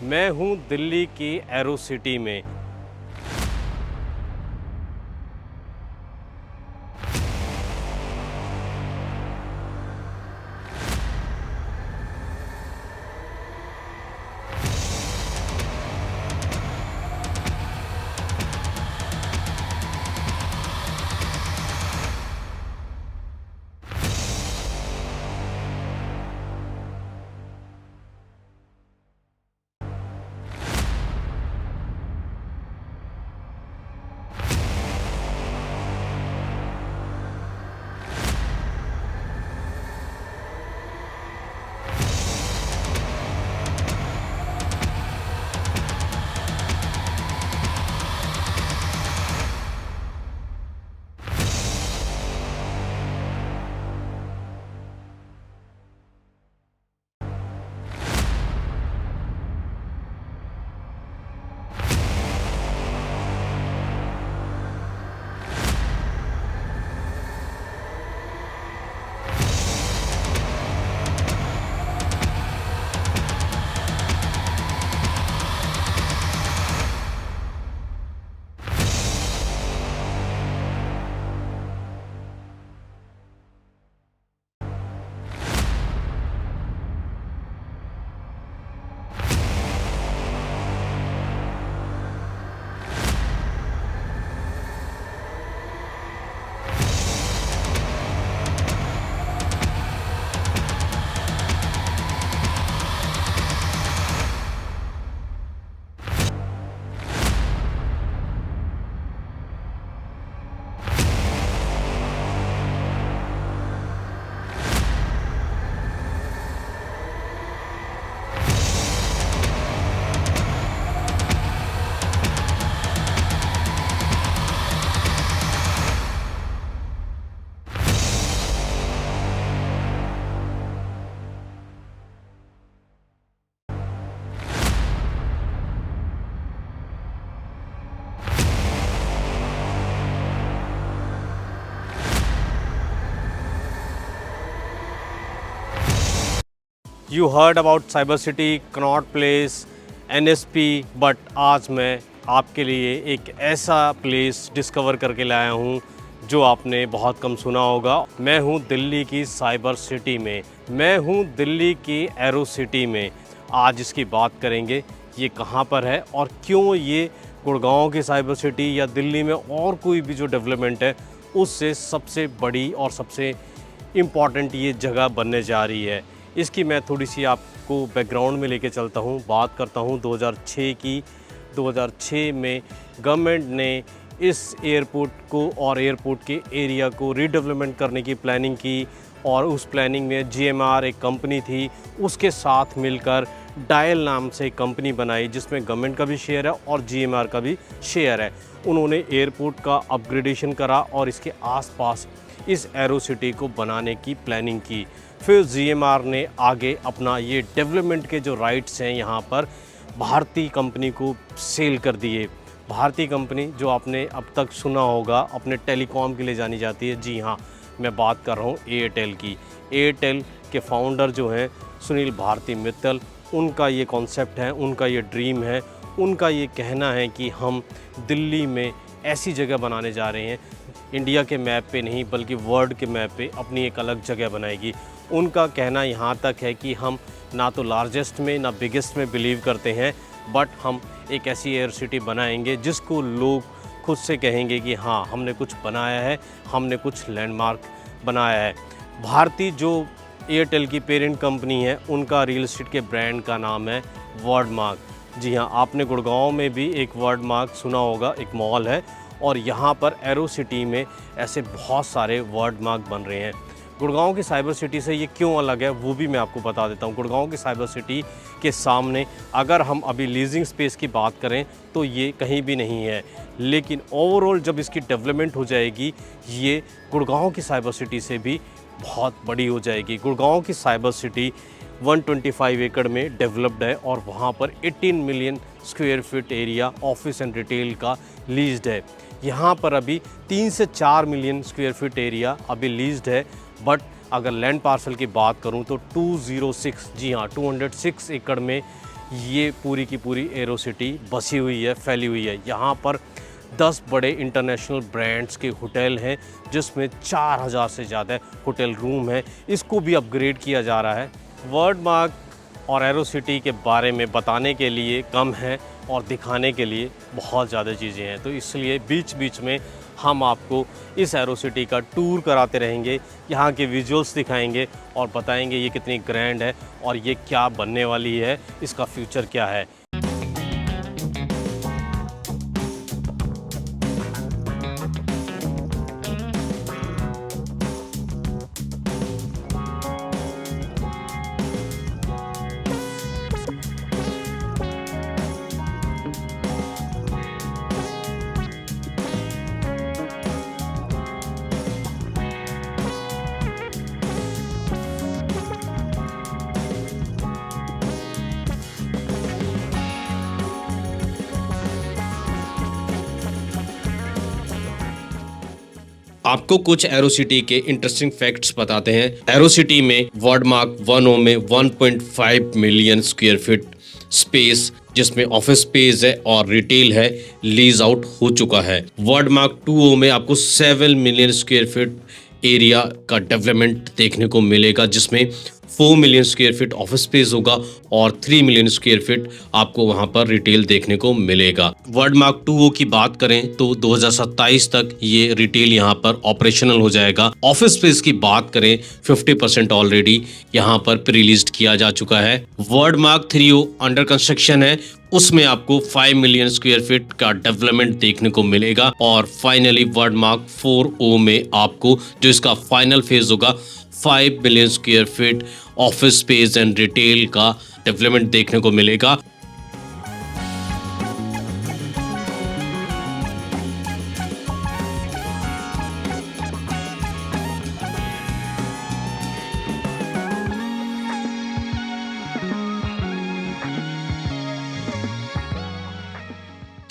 मैं हूं दिल्ली की एरो सिटी में। You heard about cyber city, Connaught place, NSP, but आज मैं आपके लिए एक ऐसा प्लेस डिस्कवर करके लाया हूँ जो आपने बहुत कम सुना होगा। मैं हूँ दिल्ली की साइबर सिटी में, मैं हूँ दिल्ली की एरो सिटी में। आज इसकी बात करेंगे, ये कहाँ पर है और क्यों ये गुड़गांव की साइबर सिटी या दिल्ली में और कोई भी जो डेवलपमेंट है उससे सबसे बड़ी और सबसे इम्पॉर्टेंट ये जगह बनने जा रही है। इसकी मैं थोड़ी सी आपको बैकग्राउंड में लेके चलता हूँ, बात करता हूँ 2006 की। 2006 में गवर्नमेंट ने इस एयरपोर्ट को और एयरपोर्ट के एरिया को रीडेवलपमेंट करने की प्लानिंग की और उस प्लानिंग में जीएमआर एक कंपनी थी, उसके साथ मिलकर डायल नाम से एक कंपनी बनाई जिसमें गवर्नमेंट का भी शेयर है और जीएमआर का भी शेयर है। उन्होंने एयरपोर्ट का अपग्रेडेशन करा और इसके आसपास इस एरो सिटी को बनाने की प्लानिंग की। फिर जीएमआर ने आगे अपना ये डेवलपमेंट के जो राइट्स हैं यहाँ पर भारतीय कंपनी को सेल कर दिए। भारतीय कंपनी जो आपने अब तक सुना होगा अपने टेलीकॉम के लिए जानी जाती है, जी हाँ, मैं बात कर रहा हूँ एयरटेल की। एयरटेल के फाउंडर जो हैं सुनील भारती मित्तल, उनका ये कॉन्सेप्ट है, उनका ये ड्रीम है, उनका ये कहना है कि हम दिल्ली में ऐसी जगह बनाने जा रहे हैं, इंडिया के मैप पे नहीं बल्कि वर्ल्ड के मैप पे अपनी एक अलग जगह बनाएगी। उनका कहना यहाँ तक है कि हम ना तो लार्जेस्ट में ना बिगेस्ट में बिलीव करते हैं, बट हम एक ऐसी एयर सिटी बनाएंगे जिसको लोग खुद से कहेंगे कि हाँ, हमने कुछ बनाया है, हमने कुछ लैंडमार्क बनाया है। भारती जो एयरटेल की पेरेंट कंपनी है, उनका रियल एस्टेट के ब्रांड का नाम है वर्डमार्क। जी हाँ, आपने गुड़गांव में भी एक वर्डमार्क सुना होगा, एक मॉल है, और यहाँ पर एरो सिटी में ऐसे बहुत सारे वर्डमार्क बन रहे हैं। गुड़गांव की साइबर सिटी से ये क्यों अलग है वो भी मैं आपको बता देता हूँ। गुड़गांव की साइबर सिटी के सामने अगर हम अभी लीजिंग स्पेस की बात करें तो ये कहीं भी नहीं है, लेकिन ओवरऑल जब इसकी डेवलपमेंट हो जाएगी ये गुड़गांव की साइबर सिटी से भी बहुत बड़ी हो जाएगी। गुड़गांव की साइबर सिटी 125 एकड़ में डेवलप्ड है और वहाँ पर 18 million square feet area office and retail का लीज्ड है। यहाँ पर अभी 3 से 4 मिलियन स्क्वायर फीट एरिया अभी लीज्ड है, बट अगर लैंड पार्सल की बात करूँ तो 206, जी हाँ, 206 एकड़ में ये पूरी की पूरी एरो सिटी बसी हुई है, फैली हुई है। यहाँ पर 10 बड़े इंटरनेशनल ब्रांड्स के होटल हैं, जिसमें 4000 से ज़्यादा होटल रूम हैं। इसको भी अपग्रेड किया जा रहा है। वर्ल्ड मार्क और एरो सिटी के बारे में बताने के लिए कम है और दिखाने के लिए बहुत ज़्यादा चीज़ें हैं, तो इसलिए बीच बीच में हम आपको इस एरो सिटी का टूर कराते रहेंगे, यहाँ के विजुअल्स दिखाएंगे और बताएंगे ये कितनी ग्रैंड है और ये क्या बनने वाली है, इसका फ्यूचर क्या है। आपको कुछ एरो सिटी के इंटरेस्टिंग फैक्ट्स बताते हैं। एरो सिटी में वर्ल्ड मार्क 1 में 1.5 मिलियन स्क्वायर फीट स्पेस, जिसमें ऑफिस स्पेस है और रिटेल है, लीज आउट हो चुका है। वर्ल्ड मार्क 2 में आपको 7 मिलियन स्क्वायर फीट एरिया का डेवलपमेंट देखने को मिलेगा, जिसमें 4 million square feet office space होगा और 3 मिलियन स्क्वायर फीट आपको वहां पर रिटेल देखने को मिलेगा। वर्ल्ड मार्क 2 की बात करें तो 2027 तक ये रिटेल यहां पर ऑपरेशनल हो जाएगा। ऑफिस स्पेस की बात करें 50% ऑलरेडी यहां पर प्री-लीज्ड किया जा चुका है। वर्ल्ड मार्क 3 अंडर कंस्ट्रक्शन है, उसमें आपको 5 मिलियन स्क्वायर फीट का डेवलपमेंट देखने को मिलेगा और फाइनली वर्ल्ड मार्क 4 में आपको जो इसका फाइनल फेज होगा 5 million square feet office space and retail का डेवलपमेंट देखने को मिलेगा।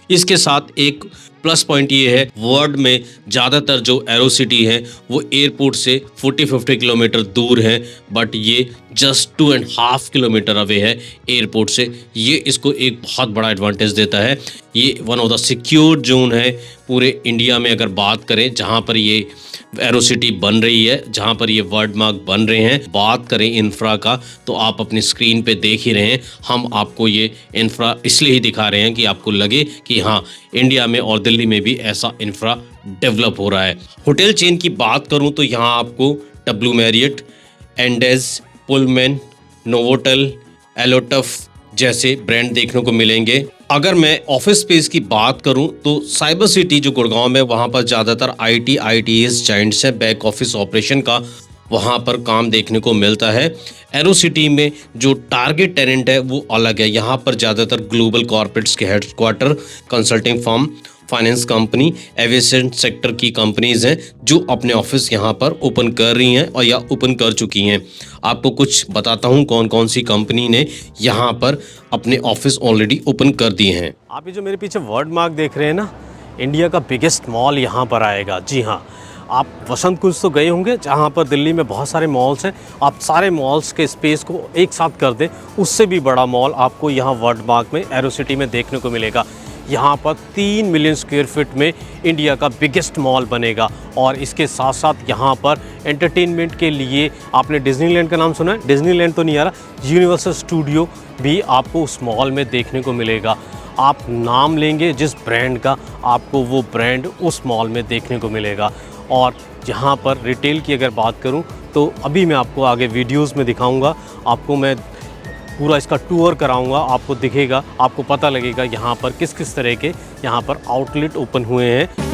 इसके साथ एक प्लस पॉइंट ये है, वर्ल्ड में ज़्यादातर जो एरो सिटी है वो एयरपोर्ट से 40-50 किलोमीटर दूर है, बट ये जस्ट 2.5 किलोमीटर अवे है एयरपोर्ट से। ये इसको एक बहुत बड़ा एडवांटेज देता है। ये one of the secure zone है पूरे इंडिया में। अगर बात करें जहाँ पर ये एरो सिटी बन रही है, जहाँ पर ये वर्ल्ड मार्क बन रहे हैं, बात करें इंफ्रा का तो आप अपनी स्क्रीन पे देख ही रहे हैं। हम आपको ये इंफ्रा इसलिए ही दिखा रहे हैं कि आपको लगे कि हाँ, इंडिया में और दिल्ली में भी ऐसा इंफ्रा डेवलप हो रहा है। होटल चेन की बात करूं तो यहाँ आपको डब्ल्यू मैरियट, एंडेज, पुलमैन, नोवोटेल, एलोटफ जैसे ब्रांड देखने को मिलेंगे। अगर मैं ऑफिस स्पेस की बात करूं तो साइबर सिटी जो गुड़गांव में, वहां पर ज़्यादातर ITS जाइंट्स हैं, बैक ऑफिस ऑपरेशन का वहां पर काम देखने को मिलता है। एरो सिटी में जो टारगेट टेनेंट है वो अलग है। यहाँ पर ज़्यादातर ग्लोबल कॉर्पोरेट्स के headquarter, consulting firm, finance company, aviation sector की कंपनीज हैं जो अपने ऑफिस यहाँ पर ओपन कर रही हैं और या ओपन कर चुकी हैं। आपको कुछ बताता हूँ कौन कौन सी कंपनी ने यहाँ पर अपने ऑफिस ऑलरेडी ओपन कर दिए हैं। आप ये जो मेरे पीछे वर्ल्ड मार्क देख रहे हैं ना, इंडिया का बिगेस्ट मॉल यहाँ पर आएगा। जी हाँ, आप वसंत कुंज तो गए होंगे, जहाँ पर दिल्ली में बहुत सारे मॉल्स हैं। आप सारे मॉल्स के स्पेस को एक साथ कर दें, उससे भी बड़ा मॉल आपको यहाँ वर्ल्ड मार्क में, एरो सिटी में देखने को मिलेगा। यहाँ पर 3 मिलियन स्क्वायर फीट में इंडिया का बिगेस्ट मॉल बनेगा और इसके साथ साथ यहाँ पर एंटरटेनमेंट के लिए, आपने डिज्नीलैंड का नाम सुना है? डिज्नीलैंड तो नहीं आ रहा, यूनिवर्सल स्टूडियो भी आपको उस मॉल में देखने को मिलेगा। आप नाम लेंगे जिस ब्रांड का, आपको वो ब्रांड उस मॉल में देखने को मिलेगा। और यहाँ पर रिटेल की अगर बात करूँ तो अभी मैं आपको आगे वीडियोज़ में दिखाऊँगा, आपको मैं पूरा इसका टूर कराऊंगा, आपको दिखेगा, आपको पता लगेगा यहाँ पर किस किस तरह के यहाँ पर आउटलेट ओपन हुए हैं।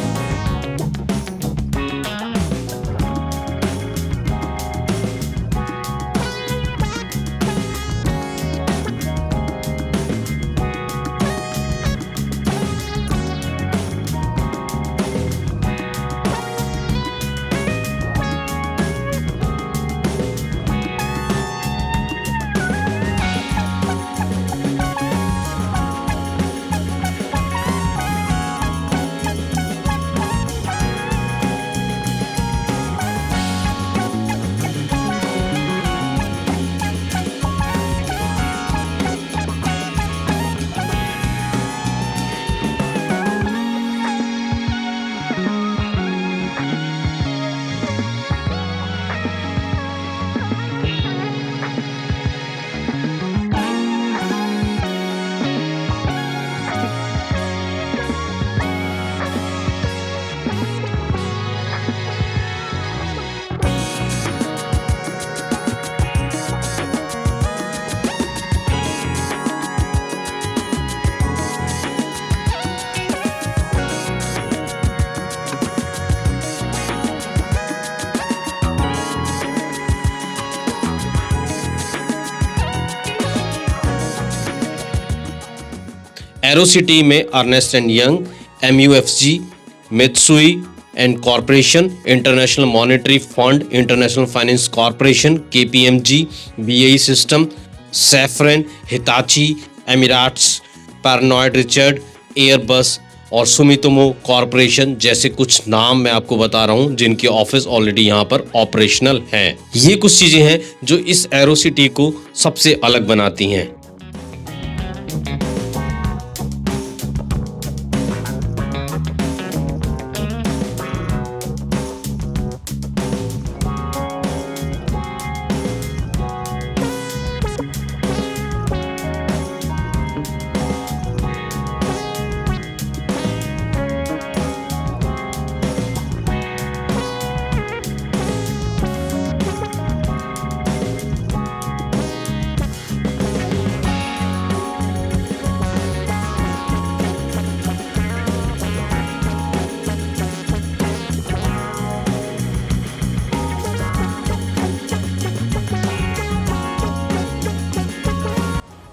एरोसिटी में Ernst and Young, MUFG, Mitsui and corporation, international monetary fund, international finance corporation, KPMG, BAE system, Safran, Hitachi, Emirates, Pernod Ricard, Airbus और सुमितोमो कॉरपोरेशन जैसे कुछ नाम मैं आपको बता रहा हूं जिनके ऑफिस ऑलरेडी यहां पर ऑपरेशनल हैं। ये कुछ चीजें हैं जो इस एरोसिटी को सबसे अलग बनाती हैं।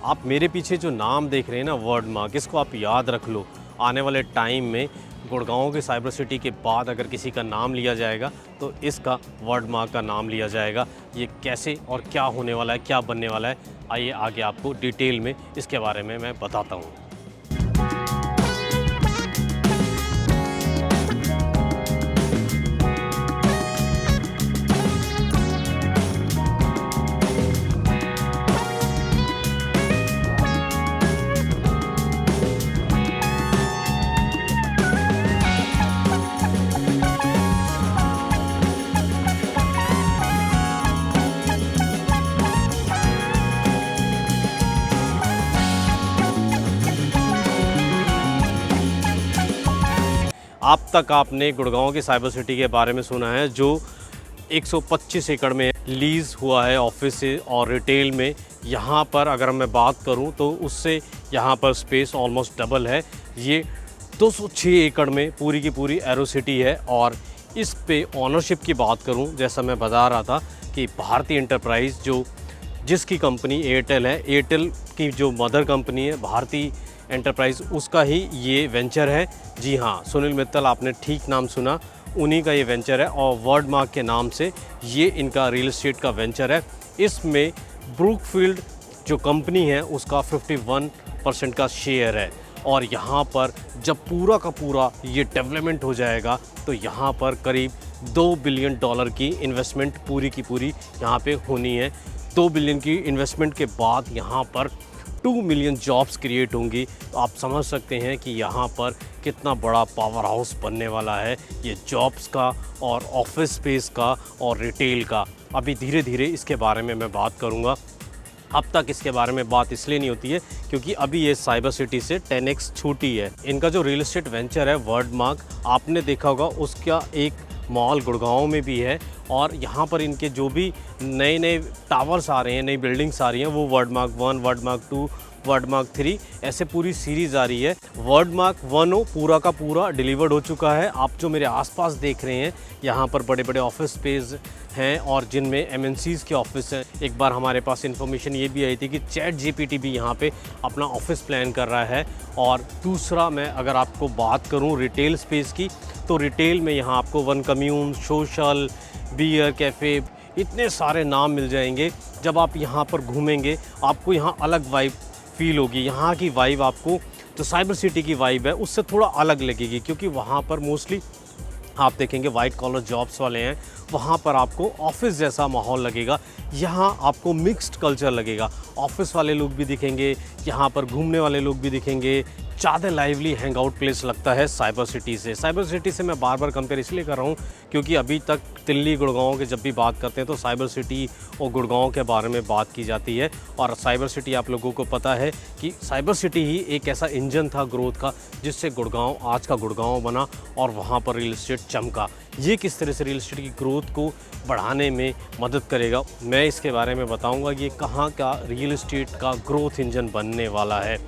आप मेरे पीछे जो नाम देख रहे हैं ना, वर्डमार्क, इसको आप याद रख लो। आने वाले टाइम में गुड़गांव के साइबर सिटी के बाद अगर किसी का नाम लिया जाएगा तो इसका वर्डमार्क का नाम लिया जाएगा। ये कैसे और क्या होने वाला है, क्या बनने वाला है, आइए आगे आपको डिटेल में इसके बारे में मैं बताता हूँ। अब तक आपने गुड़गांव की साइबर सिटी के बारे में सुना है जो 125 एकड़ में लीज़ हुआ है ऑफिस से और रिटेल में। यहाँ पर अगर मैं बात करूँ तो उससे यहाँ पर स्पेस ऑलमोस्ट डबल है। ये 206 एकड़ में पूरी की पूरी एरोसिटी है। और इस पे ऑनरशिप की बात करूँ, जैसा मैं बता रहा था कि भारती एंटरप्राइज़ जिसकी कंपनी एयरटेल है, एयरटेल की जो मदर कंपनी है भारती एंटरप्राइज़, उसका ही ये वेंचर है। जी हाँ, सुनील मित्तल, आपने ठीक नाम सुना, उन्हीं का ये वेंचर है और वर्डमार्क के नाम से ये इनका रियल एस्टेट का वेंचर है। इसमें ब्रूकफील्ड जो कंपनी है उसका 51% का शेयर है। और यहाँ पर जब पूरा का पूरा ये डेवलपमेंट हो जाएगा तो यहाँ पर करीब $2 बिलियन की इन्वेस्टमेंट पूरी की पूरी यहाँ पे होनी है। 2 बिलियन की इन्वेस्टमेंट के बाद यहाँ पर 2 मिलियन जॉब्स क्रिएट होंगी। तो आप समझ सकते हैं कि यहाँ पर कितना बड़ा पावर हाउस बनने वाला है ये जॉब्स का और ऑफिस स्पेस का और रिटेल का। अभी धीरे धीरे इसके बारे में मैं बात करूँगा। अब तक इसके बारे में बात इसलिए नहीं होती है क्योंकि अभी ये साइबर सिटी से 10x छोटी है। इनका जो रियल एस्टेट वेंचर है वर्डमार्क, आपने देखा होगा उसका एक मॉल गुड़गांव में भी है। और यहाँ पर इनके जो भी नए नए टावर्स आ रहे हैं, नई बिल्डिंग्स आ रही हैं, वो वर्डमार्क 1, वर्डमार्क 2, वर्डमार्क 3 ऐसे पूरी सीरीज़ आ रही है। वर्डमार्क 1 पूरा का पूरा डिलीवर्ड हो चुका है। आप जो मेरे आसपास देख रहे हैं यहाँ पर बड़े बड़े ऑफिस स्पेस हैं और जिनमें MNCs के ऑफिस हैं। एक बार हमारे पास इन्फॉर्मेशन ये भी आई थी कि ChatGPT भी यहाँ पे अपना ऑफिस प्लान कर रहा है। और दूसरा, मैं अगर आपको बात करूँ रिटेल स्पेस की, तो रिटेल में यहाँ आपको One Commune, Social, Beer Cafe, इतने सारे नाम मिल जाएंगे। जब आप यहाँ पर घूमेंगे आपको यहाँ अलग वाइब फील होगी। यहाँ की वाइब आपको जो साइबर सिटी की वाइब है उससे थोड़ा अलग लगेगी, क्योंकि वहाँ पर मोस्टली आप देखेंगे वाइट कॉलर जॉब्स वाले हैं। वहाँ पर आपको ऑफिस जैसा माहौल लगेगा। यहाँ आपको मिक्स्ड कल्चर लगेगा। ऑफिस वाले लोग भी दिखेंगे, यहाँ पर घूमने वाले लोग भी दिखेंगे। ज़्यादा लाइवली हैंग आउट प्लेस लगता है साइबर सिटी से। साइबर सिटी से मैं बार बार कंपेयर इसलिए कर रहा हूँ क्योंकि अभी तक दिल्ली गुड़गांव के जब भी बात करते हैं तो साइबर सिटी और गुड़गांव के बारे में बात की जाती है। और साइबर सिटी, आप लोगों को पता है कि साइबर सिटी ही एक ऐसा इंजन था ग्रोथ का जिससे गुड़गांव आज का गुड़गांव बना और वहाँ पर रियल एस्टेट चमका। ये किस तरह से रियल एस्टेट की ग्रोथ को बढ़ाने में मदद करेगा, मैं इसके बारे में बताऊंगा। ये कहाँ का रियल एस्टेट का ग्रोथ इंजन बनने वाला है।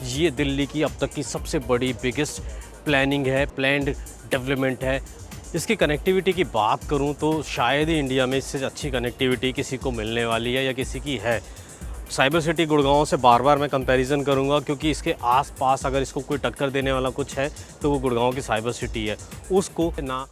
ये दिल्ली की अब तक की सबसे बड़ी बिगेस्ट प्लानिंग है, प्लान्ड डेवलपमेंट है। इसकी कनेक्टिविटी की बात करूं तो शायद ही इंडिया में इससे अच्छी कनेक्टिविटी किसी को मिलने वाली है या किसी की है। साइबर सिटी गुड़गांव से बार बार मैं कंपैरिजन करूंगा, क्योंकि इसके आसपास अगर इसको कोई टक्कर देने वाला कुछ है तो वो गुड़गांव की साइबर सिटी है। उसको ना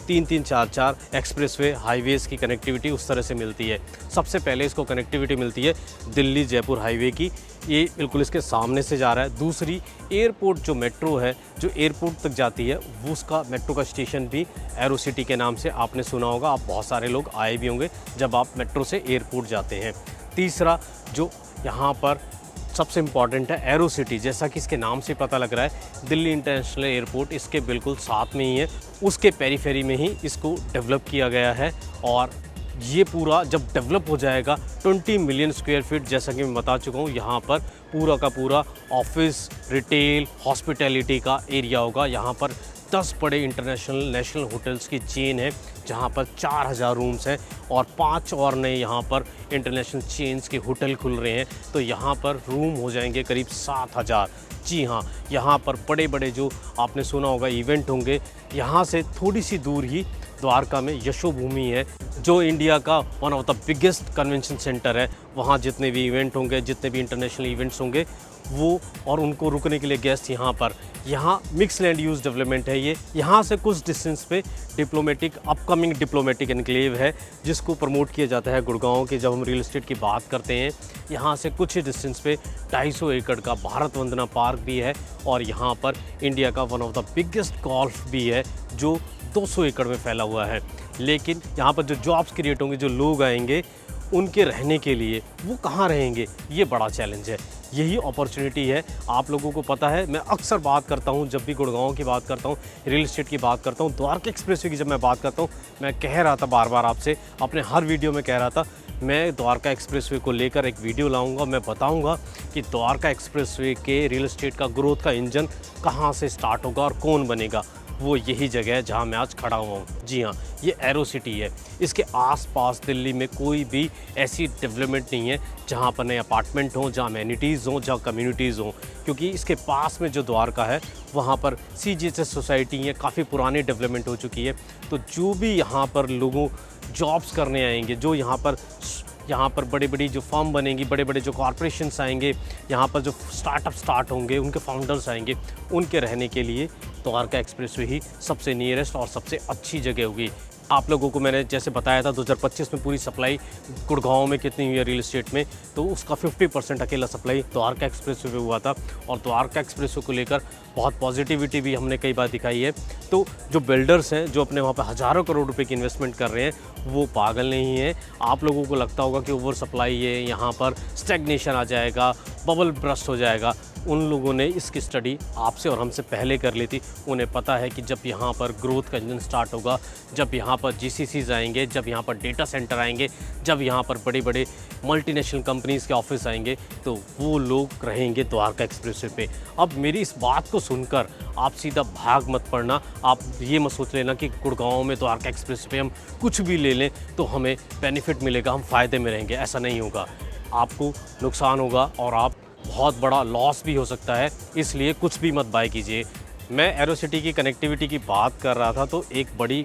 3-3, 4-4 एक्सप्रेसवे हाईवेज़ की कनेक्टिविटी उस तरह से मिलती है। सबसे पहले इसको कनेक्टिविटी मिलती है दिल्ली जयपुर हाईवे की, ये बिल्कुल इसके सामने से जा रहा है। दूसरी, एयरपोर्ट जो मेट्रो है जो एयरपोर्ट तक जाती है, वो उसका मेट्रो का स्टेशन भी एरो सिटी के नाम से आपने सुना होगा। आप बहुत सारे लोग आए भी होंगे जब आप मेट्रो से एयरपोर्ट जाते हैं। तीसरा, जो यहाँ पर सबसे इम्पॉर्टेंट है, एरो सिटी, जैसा कि इसके नाम से पता लग रहा है, दिल्ली इंटरनेशनल एयरपोर्ट इसके बिल्कुल साथ में ही है। उसके पेरीफेरी में ही इसको डेवलप किया गया है। और ये पूरा जब डेवलप हो जाएगा 20 मिलियन स्क्वायर फीट, जैसा कि मैं बता चुका हूँ, यहाँ पर पूरा का पूरा ऑफिस, रिटेल, हॉस्पिटैलिटी का एरिया होगा। यहाँ पर 10 बड़े इंटरनेशनल नेशनल होटल्स की चेन है, जहाँ पर 4000 रूम्स हैं और 5 और नए यहाँ पर इंटरनेशनल चेन्स के होटल खुल रहे हैं। तो यहाँ पर रूम हो जाएंगे करीब 7000। जी हाँ, यहाँ पर बड़े बड़े जो आपने सुना होगा इवेंट होंगे। यहाँ से थोड़ी सी दूर ही द्वारका में यशोभूमि है, जो इंडिया का one of the biggest convention centre है। वहाँ जितने भी इवेंट होंगे, जितने भी इंटरनेशनल इवेंट्स होंगे, वो और उनको रुकने के लिए गेस्ट यहाँ मिक्स लैंड यूज़ डेवलपमेंट है। ये यहाँ से कुछ डिस्टेंस पे अपकमिंग डिप्लोमेटिक एनक्लेव है, जिसको प्रमोट किया जाता है गुड़गांव के। जब हम रियल एस्टेट की बात करते हैं, यहाँ से कुछ ही डिस्टेंस पे 250 एकड़ का भारत वंदना पार्क भी है। और यहाँ पर इंडिया का one of the biggest golf भी है, जो 200 एकड़ में फैला हुआ है। लेकिन यहाँ पर जो जॉब्स क्रिएट होंगे, जो लोग आएंगे, उनके रहने के लिए वो कहाँ रहेंगे, ये बड़ा चैलेंज है। यही अपॉर्चुनिटी है। आप लोगों को पता है, मैं अक्सर बात करता हूँ, जब भी गुड़गांव की बात करता हूँ, रियल एस्टेट की बात करता हूँ, द्वारका एक्सप्रेसवे की जब मैं बात करता हूँ, मैं कह रहा था बार बार आपसे, अपने हर वीडियो में कह रहा था, मैं द्वारका एक्सप्रेसवे को लेकर एक वीडियो लाऊंगा। मैं बताऊंगा कि द्वारका एक्सप्रेसवे के रियल एस्टेट का ग्रोथ का इंजन कहाँ से स्टार्ट होगा और कौन बनेगा। वो यही जगह है जहाँ मैं आज खड़ा हुआ हूँ। जी हाँ, ये एरो सिटी है। इसके आसपास दिल्ली में कोई भी ऐसी डेवलपमेंट नहीं है जहाँ पर नए अपार्टमेंट हों, जहाँ अमेनिटीज़ हों, जहाँ कम्युनिटीज़ हों। क्योंकि इसके पास में जो द्वारका है, वहाँ पर CGHS सोसाइटी है, काफ़ी पुरानी डेवलपमेंट हो चुकी है। तो जो भी यहाँ पर लोगों जॉब्स करने आएंगे, जो यहाँ पर बड़ी बड़ी जो फर्म बनेंगी, बड़े बड़े जो कॉरपोरेशंस आएंगे, यहाँ पर जो स्टार्ट होंगे, उनके फाउंडर्स आएंगे, उनके रहने के लिए द्वारका एक्सप्रेसवे ही सबसे नियरेस्ट और सबसे अच्छी जगह होगी। आप लोगों को मैंने जैसे बताया था 2025 में पूरी सप्लाई गुड़गांव में कितनी हुई है रियल एस्टेट में, तो उसका 50% अकेला सप्लाई द्वारका एक्सप्रेसवे पे हुआ था। और द्वारका एक्सप्रेसवे को लेकर बहुत पॉजिटिविटी भी हमने कई बार दिखाई है। तो जो बिल्डर्स हैं, जो अपने वहाँ पर हज़ारों करोड़ रुपए की इन्वेस्टमेंट कर रहे हैं, वो पागल नहीं है। आप लोगों को लगता होगा कि ओवर सप्लाई है, यहाँ पर स्टैग्नेशन आ जाएगा, बबल ब्रस्ट हो जाएगा। उन लोगों ने इसकी स्टडी आपसे और हमसे पहले कर ली थी। उन्हें पता है कि जब यहाँ पर ग्रोथ का इंजन स्टार्ट होगा, जब यहाँ पर GCCs आएंगे, जब यहाँ पर डेटा सेंटर आएंगे, जब यहाँ पर बड़े बड़े मल्टीनेशनल कंपनीज़ के ऑफिस आएंगे, तो वो लोग रहेंगे द्वारका एक्सप्रेसवे पे। अब मेरी इस बात को सुनकर आप सीधा भाग मत पड़ना। आप ये मत सोच लेना कि गुड़गांव में द्वारका एक्सप्रेसवे पे हम कुछ भी ले लें तो हमें बेनिफिट मिलेगा, हम फ़ायदे में रहेंगे। ऐसा नहीं होगा, आपको नुकसान होगा और आप बहुत बड़ा लॉस भी हो सकता है। इसलिए कुछ भी मत बाय कीजिए। मैं एरो सिटी की कनेक्टिविटी की बात कर रहा था, तो एक बड़ी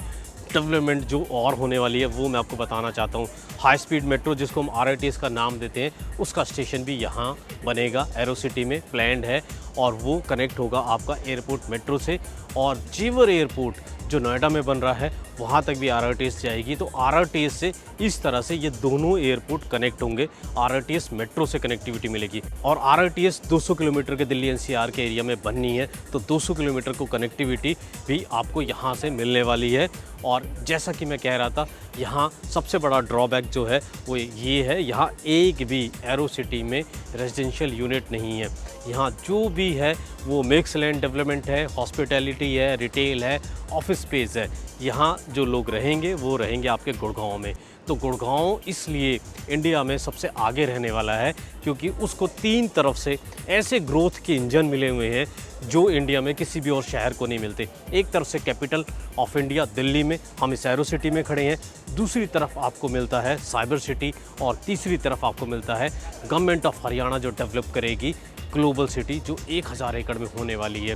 डेवलपमेंट जो और होने वाली है वो मैं आपको बताना चाहता हूँ। हाई स्पीड मेट्रो, जिसको हम RITS का नाम देते हैं, उसका स्टेशन भी यहाँ बनेगा, एरो सिटी में प्लान्ड है। और वो कनेक्ट होगा आपका एयरपोर्ट मेट्रो से। और जेवर एयरपोर्ट जो नोएडा में बन रहा है, वहाँ तक भी RITS जाएगी। तो RITS से इस तरह से ये दोनों एयरपोर्ट कनेक्ट होंगे, RITS मेट्रो से कनेक्टिविटी मिलेगी। और RITS 200 किलोमीटर के दिल्ली NCR के एरिया में बननी है, तो 200 किलोमीटर को कनेक्टिविटी भी आपको यहाँ से मिलने वाली है। और जैसा कि मैं कह रहा था, यहाँ सबसे बड़ा ड्रॉबैक जो है वो ये है, यहाँ एक भी एरो सिटी में रेजिडेंशियल यूनिट नहीं है। यहाँ जो भी है वो मिक्स लैंड डेवलपमेंट है, हॉस्पिटैलिटी है, रिटेल है, ऑफिस स्पेस है। यहाँ जो लोग रहेंगे वो रहेंगे आपके गुड़गांव में। तो गुड़गांव इसलिए इंडिया में सबसे आगे रहने वाला है क्योंकि उसको 3 तरफ से ऐसे ग्रोथ के इंजन मिले हुए हैं जो इंडिया में किसी भी और शहर को नहीं मिलते। एक तरफ से कैपिटल ऑफ इंडिया दिल्ली में, हम इस एरो सिटी में खड़े हैं। दूसरी तरफ आपको मिलता है साइबर सिटी और तीसरी तरफ आपको मिलता है गवर्नमेंट ऑफ हरियाणा जो डेवलप करेगी ग्लोबल सिटी जो 1000 एकड़ में होने वाली है।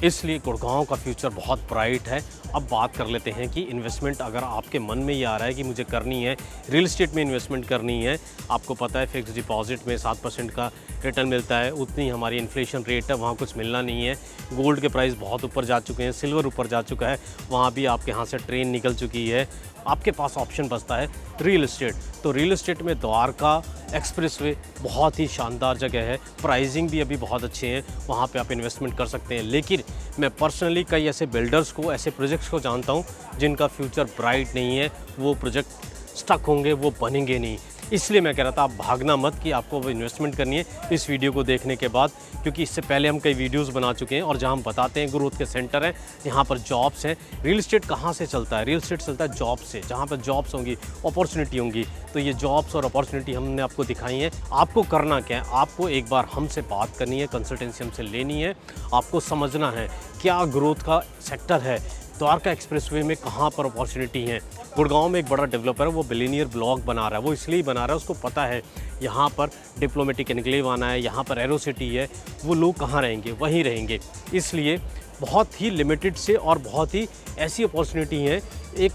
इसलिए गुड़गांव का फ्यूचर बहुत ब्राइट है। अब बात कर लेते हैं कि इन्वेस्टमेंट अगर आपके मन में ये आ रहा है कि मुझे करनी है, रियल एस्टेट में इन्वेस्टमेंट करनी है। आपको पता है फिक्स डिपॉजिट में 7% का रिटर्न मिलता है, उतनी हमारी इन्फ्लेशन रेट है, वहाँ कुछ मिलना नहीं है। गोल्ड के प्राइस बहुत ऊपर जा चुके हैं, सिल्वर ऊपर जा चुका है, वहाँ भी आपके यहाँ से ट्रेन निकल चुकी है। आपके पास ऑप्शन बचता है रियल एस्टेट। तो रियल एस्टेट में द्वारका एक्सप्रेसवे बहुत ही शानदार जगह है, प्राइसिंग भी अभी बहुत अच्छे हैं, वहाँ पे आप इन्वेस्टमेंट कर सकते हैं। लेकिन मैं पर्सनली कई ऐसे बिल्डर्स को, ऐसे प्रोजेक्ट्स को जानता हूँ जिनका फ्यूचर ब्राइट नहीं है, वो प्रोजेक्ट स्टक होंगे, वो बनेंगे नहीं। इसलिए मैं कह रहा था आप भागना मत कि आपको वो इन्वेस्टमेंट करनी है इस वीडियो को देखने के बाद, क्योंकि इससे पहले हम कई वीडियोस बना चुके हैं और जहां हम बताते हैं ग्रोथ के सेंटर हैं, यहाँ पर जॉब्स हैं। रियल एस्टेट कहाँ से चलता है? रियल एस्टेट चलता है जॉब से। जहाँ पर जॉब्स होंगी, अपॉर्चुनिटी होंगी, तो ये जॉब्स और अपॉर्चुनिटी हमने आपको दिखाई है। आपको करना क्या है? आपको एक बार हमसे बात करनी है, कंसल्टेंसी हमसे लेनी है। आपको समझना है क्या ग्रोथ का सेक्टर है, द्वारका एक्सप्रेसवे में कहाँ पर अपॉर्चुनिटी है। गुड़गांव में एक बड़ा डेवलपर है, वो बिलियनियर ब्लॉक बना रहा है। वो इसलिए बना रहा है, उसको पता है यहाँ पर डिप्लोमेटिक एनक्लेव आना है, यहाँ पर एरो सिटी है, वो लोग कहाँ रहेंगे, वहीं रहेंगे। इसलिए बहुत ही लिमिटेड से और बहुत ही ऐसी अपॉर्चुनिटी हैं, एक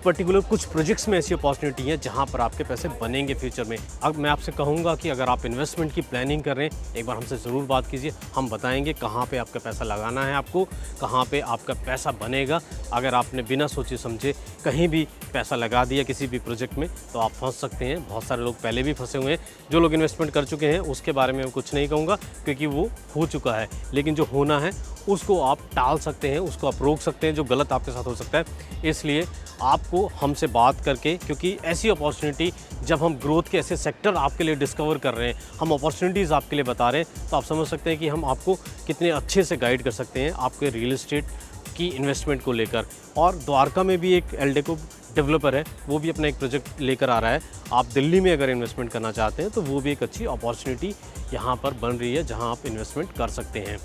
पर्टिकुलर कुछ प्रोजेक्ट्स में ऐसी अपॉर्चुनिटी है जहां पर आपके पैसे बनेंगे फ्यूचर में। अब मैं आपसे कहूंगा कि अगर आप इन्वेस्टमेंट की प्लानिंग कर रहे हैं, एक बार हमसे ज़रूर बात कीजिए। हम बताएंगे कहां पे आपका पैसा लगाना है, आपको कहां पे आपका पैसा बनेगा। अगर आपने बिना सोचे समझे कहीं भी पैसा लगा दिया किसी भी प्रोजेक्ट में तो आप फंस सकते हैं। बहुत सारे लोग पहले भी फंसे हुए हैं। जो लोग इन्वेस्टमेंट कर चुके हैं उसके बारे में मैं कुछ नहीं कहूँगा, क्योंकि वो हो चुका है। लेकिन जो होना है उसको आप टाल सकते हैं, उसको आप रोक सकते हैं, जो गलत आपके साथ हो सकता है। इसलिए आपको हमसे बात करके, क्योंकि ऐसी अपॉर्चुनिटी जब हम ग्रोथ के ऐसे सेक्टर आपके लिए डिस्कवर कर रहे हैं, हम अपॉर्चुनिटीज़ आपके लिए बता रहे हैं, तो आप समझ सकते हैं कि हम आपको कितने अच्छे से गाइड कर सकते हैं आपके रियल एस्टेट की इन्वेस्टमेंट को लेकर। और द्वारका में भी एक एल्डेको डेवलपर है, वो भी अपना एक प्रोजेक्ट लेकर आ रहा है। आप दिल्ली में अगर इन्वेस्टमेंट करना चाहते हैं तो वो भी एक अच्छी अपॉर्चुनिटी यहाँ पर बन रही है जहाँ आप इन्वेस्टमेंट कर सकते हैं।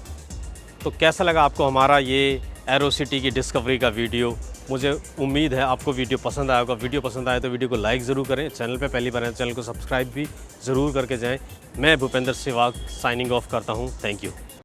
तो कैसा लगा आपको हमारा ये एरो सिटी की डिस्कवरी का वीडियो? मुझे उम्मीद है आपको वीडियो पसंद आया होगा। वीडियो पसंद आए तो वीडियो को लाइक ज़रूर करें, चैनल पे पहली बार है चैनल को सब्सक्राइब भी ज़रूर करके जाएं। मैं भूपेंद्र सहवाग साइनिंग ऑफ करता हूं। Thank you.